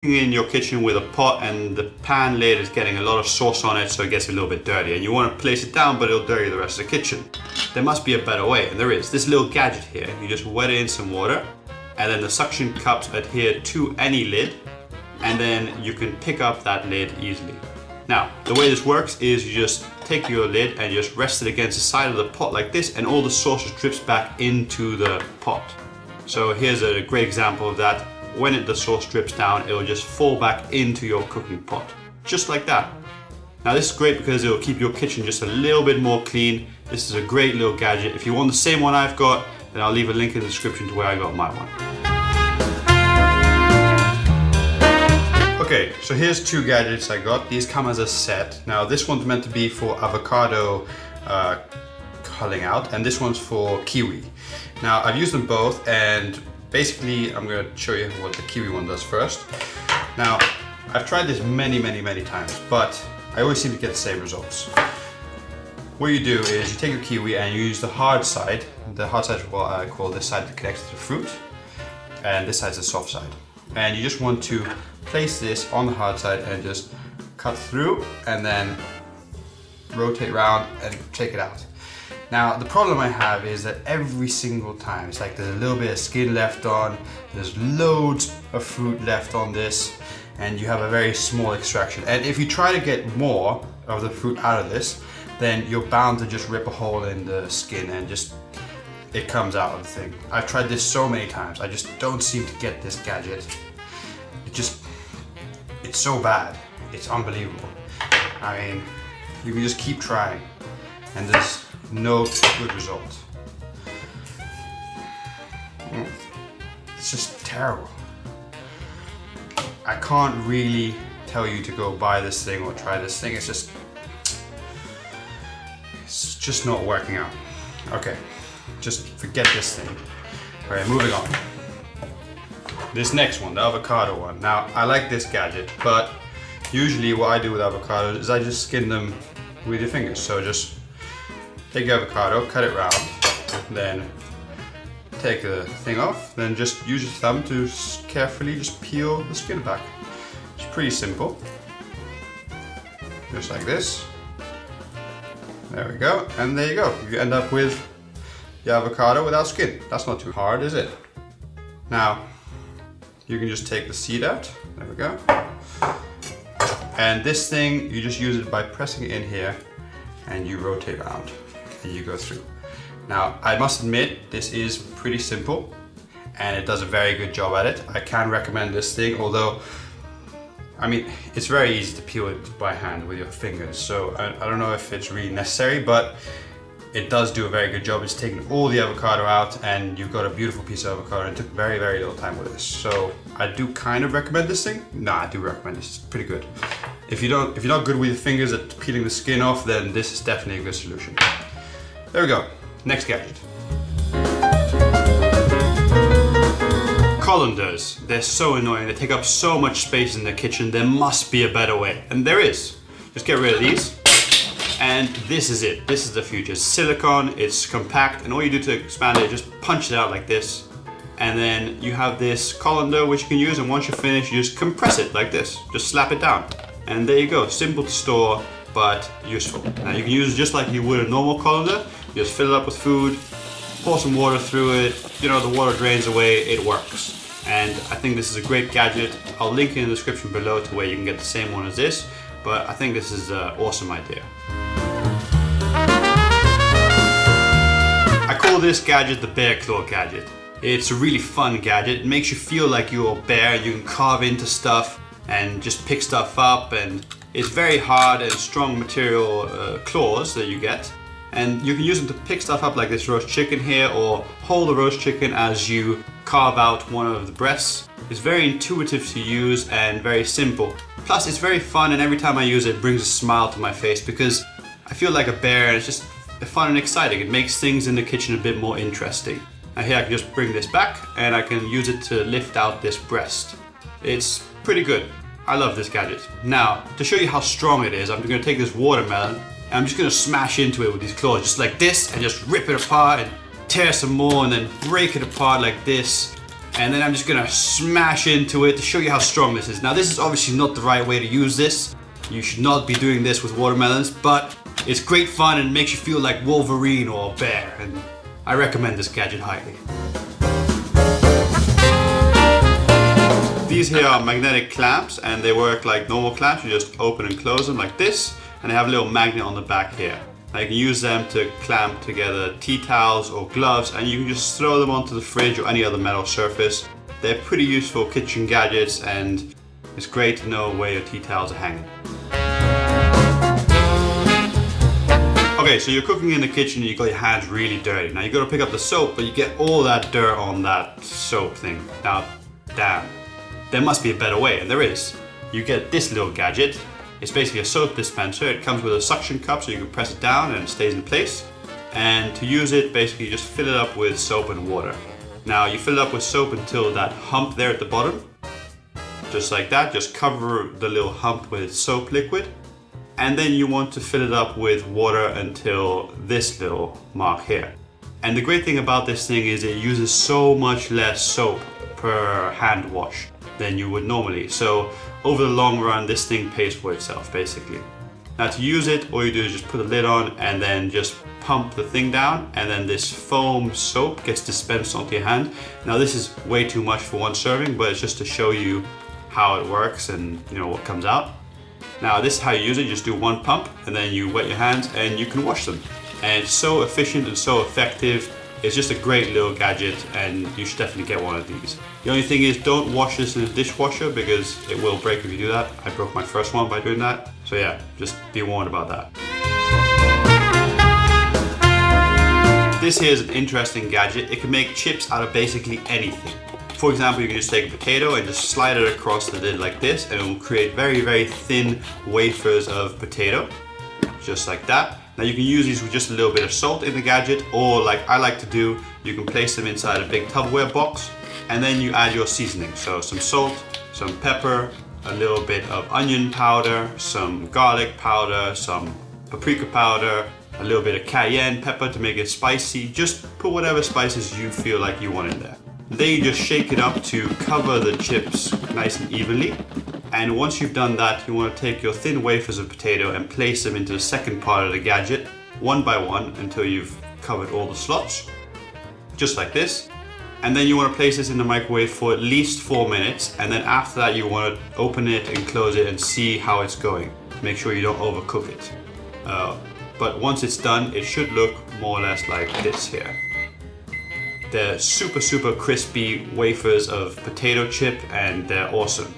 in your kitchen with a pot and the pan lid is getting a lot of sauce on it, so it gets a little bit dirty and you want to place it down, but it'll dirty the rest of the kitchen. There must be a better way, and there is. This little gadget here, you just wet it in some water and then the suction cups adhere to any lid and then you can pick up that lid easily. Now, the way this works is you just take your lid and just rest it against the side of the pot like this, and all the sauce just drips back into the pot. So here's a great example of that. When the sauce drips down, it'll just fall back into your cooking pot, just like that. Now this is great because it'll keep your kitchen just a little bit more clean. This is a great little gadget. If you want the same one I've got, then I'll leave a link in the description to where I got my one. Okay, so here's two gadgets I got. These come as a set. Now this one's meant to be for avocado culling out, and this one's for kiwi. Now I've used them both, and basically I'm going to show you what the kiwi one does first. Now I've tried this many times, but I always seem to get the same results. What you do is you take your kiwi and you use the hard side. The hard side is what I call this side that connects to the fruit, and this side is the soft side. And you just want to place this on the hard side and just cut through and then rotate around and take it out. Now the problem I have is that every single time it's like there's a little bit of skin left on, there's loads of fruit left on this, and you have a very small extraction. And if you try to get more of the fruit out of this, then you're bound to just rip a hole in the skin and just it comes out of the thing. I've tried this so many times, I just don't seem to get this gadget. It's so bad, it's unbelievable. I mean, you can just keep trying and there's no good result. It's just terrible. I can't really tell you to go buy this thing or try this thing. It's just not working out. Okay, just forget this thing. All right, moving on. This next one, the avocado one. Now, I like this gadget, but usually what I do with avocados is I just skin them with your fingers. So just take your avocado, cut it round, then take the thing off, then just use your thumb to carefully just peel the skin back. It's pretty simple. Just like this. There we go, and there you go. You end up with the avocado without skin. That's not too hard, is it? Now, you can just take the seed out. There we go. And this thing, you just use it by pressing it in here and you rotate around and you go through. Now, I must admit, this is pretty simple and it does a very good job at it. I can recommend this thing, although, I mean, it's very easy to peel it by hand with your fingers. So I don't know if it's really necessary, but it does do a very good job. It's taken all the avocado out and you've got a beautiful piece of avocado, and it took very little time with this. So I do kind of recommend this thing. No, I do recommend this, it's pretty good. If you're not good with your fingers at peeling the skin off, then this is definitely a good solution. There we go, next gadget. Colanders, they're so annoying, they take up so much space in the kitchen. There must be a better way, and there is. Just get rid of these. And this is it. This is the future. It's silicone, it's compact, and all you do to expand it is just punch it out like this. And then you have this colander which you can use, and once you're finished, you just compress it like this. Just slap it down. And there you go. Simple to store, but useful. Now you can use it just like you would a normal colander. You just fill it up with food, pour some water through it, you know, the water drains away, it works. And I think this is a great gadget. I'll link in the description below to where you can get the same one as this, but I think this is an awesome idea. I call this gadget the bear claw gadget. It's a really fun gadget. It makes you feel like you're a bear and you can carve into stuff and just pick stuff up, and it's very hard and strong material claws that you get. And you can use them to pick stuff up like this roast chicken here, or hold the roast chicken as you carve out one of the breasts. It's very intuitive to use and very simple. Plus it's very fun, and every time I use it, it brings a smile to my face because I feel like a bear, and it's just fun and exciting. It makes things in the kitchen a bit more interesting. And here I can just bring this back and I can use it to lift out this breast. It's pretty good. I love this gadget. Now, to show you how strong it is, I'm going to take this watermelon and I'm just going to smash into it with these claws just like this, and just rip it apart and tear some more and then break it apart like this. And then I'm just gonna smash into it to show you how strong this is. Now this is obviously not the right way to use this. You should not be doing this with watermelons, but it's great fun and makes you feel like Wolverine or Bear, and I recommend this gadget highly. These here are magnetic clamps and they work like normal clamps. You just open and close them like this, and they have a little magnet on the back here. Now you can use them to clamp together tea towels or gloves, and you can just throw them onto the fridge or any other metal surface. They're pretty useful kitchen gadgets, and it's great to know where your tea towels are hanging. Okay, so you're cooking in the kitchen and you got your hands really dirty. Now you gotta pick up the soap, but you get all that dirt on that soap thing. Now, damn, there must be a better way, and there is. You get this little gadget. It's basically a soap dispenser. It comes with a suction cup so you can press it down and it stays in place. And to use it, basically you just fill it up with soap and water. Now you fill it up with soap until that hump there at the bottom. Just like that, just cover the little hump with soap liquid. And then you want to fill it up with water until this little mark here. And the great thing about this thing is it uses so much less soap per hand wash than you would normally. So over the long run, this thing pays for itself basically. Now to use it, all you do is just put a lid on and then just pump the thing down, and then this foam soap gets dispensed onto your hand. Now this is way too much for one serving, but it's just to show you how it works and you know what comes out. Now this is how you use it. You just do one pump and then you wet your hands and you can wash them. And it's so efficient and so effective. It's just a great little gadget and you should definitely get one of these. The only thing is, don't wash this in a dishwasher because it will break if you do that. I broke my first one by doing that. So yeah, just be warned about that. This here is an interesting gadget. It can make chips out of basically anything. For example, you can just take a potato and just slide it across the lid like this, and it will create very, very thin wafers of potato, just like that. Now you can use these with just a little bit of salt in the gadget, or like I like to do, you can place them inside a big Tupperware box, and then you add your seasoning. So some salt, some pepper, a little bit of onion powder, some garlic powder, some paprika powder, a little bit of cayenne pepper to make it spicy. Just put whatever spices you feel like you want in there. Then you just shake it up to cover the chips nice and evenly. And once you've done that, you want to take your thin wafers of potato and place them into the second part of the gadget, one by one, until you've covered all the slots, just like this. And then you want to place this in the microwave for at least 4 minutes, and then after that you want to open it and close it and see how it's going. Make sure you don't overcook it. But once it's done, it should look more or less like this here. They're super, super crispy wafers of potato chip, and they're awesome.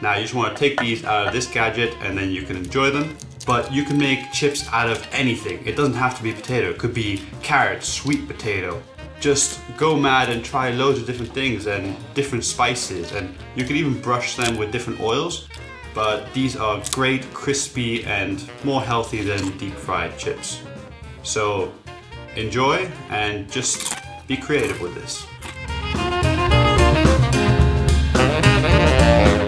Now you just want to take these out of this gadget and then you can enjoy them. But you can make chips out of anything. It doesn't have to be potato. It could be carrots, sweet potato. Just go mad and try loads of different things and different spices, and you can even brush them with different oils. But these are great, crispy, and more healthy than deep fried chips. So enjoy and just be creative with this.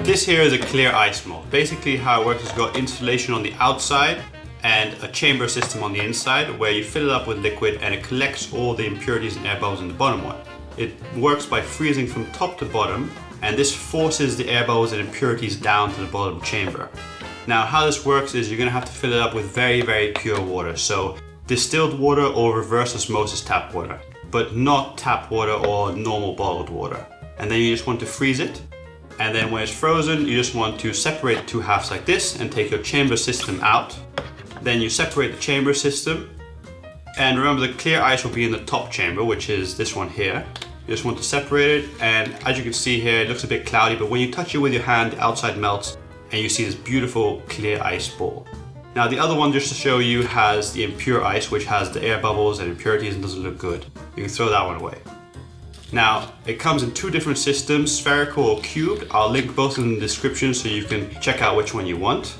This here is a clear ice mold. Basically how it works is got insulation on the outside and a chamber system on the inside where you fill it up with liquid and it collects all the impurities and air bubbles in the bottom one. It works by freezing from top to bottom, and this forces the air bubbles and impurities down to the bottom chamber. Now how this works is you're going to have to fill it up with very, very pure water. So distilled water or reverse osmosis tap water, but not tap water or normal bottled water. And then you just want to freeze it. And then when it's frozen, you just want to separate the two halves like this and take your chamber system out. Then you separate the chamber system. And remember, the clear ice will be in the top chamber, which is this one here. You just want to separate it, and as you can see here, it looks a bit cloudy, but when you touch it with your hand, the outside melts and you see this beautiful clear ice ball. Now the other one, just to show you, has the impure ice, which has the air bubbles and impurities and doesn't look good. You can throw that one away. Now, it comes in two different systems, spherical or cubed. I'll link both in the description so you can check out which one you want.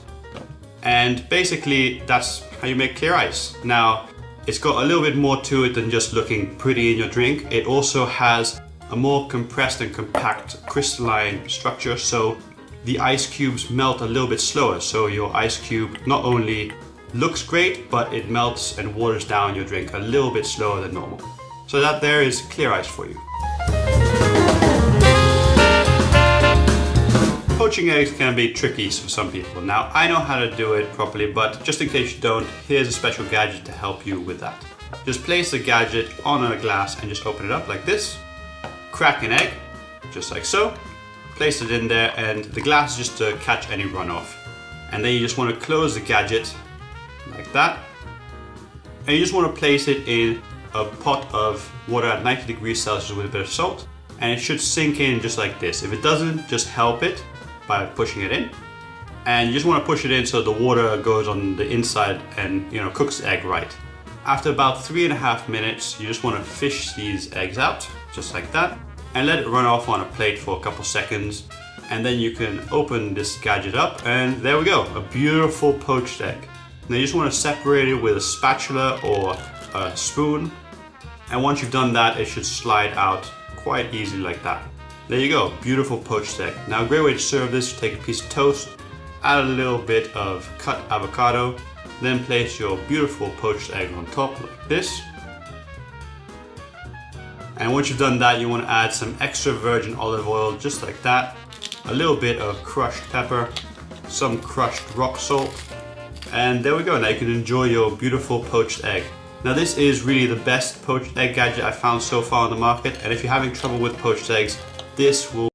And basically, that's how you make clear ice. Now, it's got a little bit more to it than just looking pretty in your drink. It also has a more compressed and compact crystalline structure, so the ice cubes melt a little bit slower. So your ice cube not only looks great, but it melts and waters down your drink a little bit slower than normal. So that there is clear ice for you. poaching eggs can be tricky for some people. Now, I know how to do it properly, but just in case you don't, here's a special gadget to help you with that. Just place the gadget on a glass and just open it up like this. Crack an egg, just like so. Place it in there, and the glass is just to catch any runoff. And then you just want to close the gadget like that. And you just want to place it in a pot of water at 90 degrees Celsius with a bit of salt. And it should sink in just like this. If it doesn't, just help it by pushing it in. And you just want to push it in so the water goes on the inside and, you know, cooks the egg right. After about 3.5 minutes, you just want to fish these eggs out, just like that, and let it run off on a plate for a couple seconds. And then you can open this gadget up, and there we go, a beautiful poached egg. Now you just want to separate it with a spatula or a spoon. And once you've done that, it should slide out quite easily like that. There you go, beautiful poached egg. Now a great way to serve this, take a piece of toast, add a little bit of cut avocado, then place your beautiful poached egg on top like this. And once you've done that, you want to add some extra virgin olive oil, just like that, a little bit of crushed pepper, some crushed rock salt, and there we go. Now you can enjoy your beautiful poached egg. Now this is really the best poached egg gadget I found so far on the market, and if you're having trouble with poached eggs, this will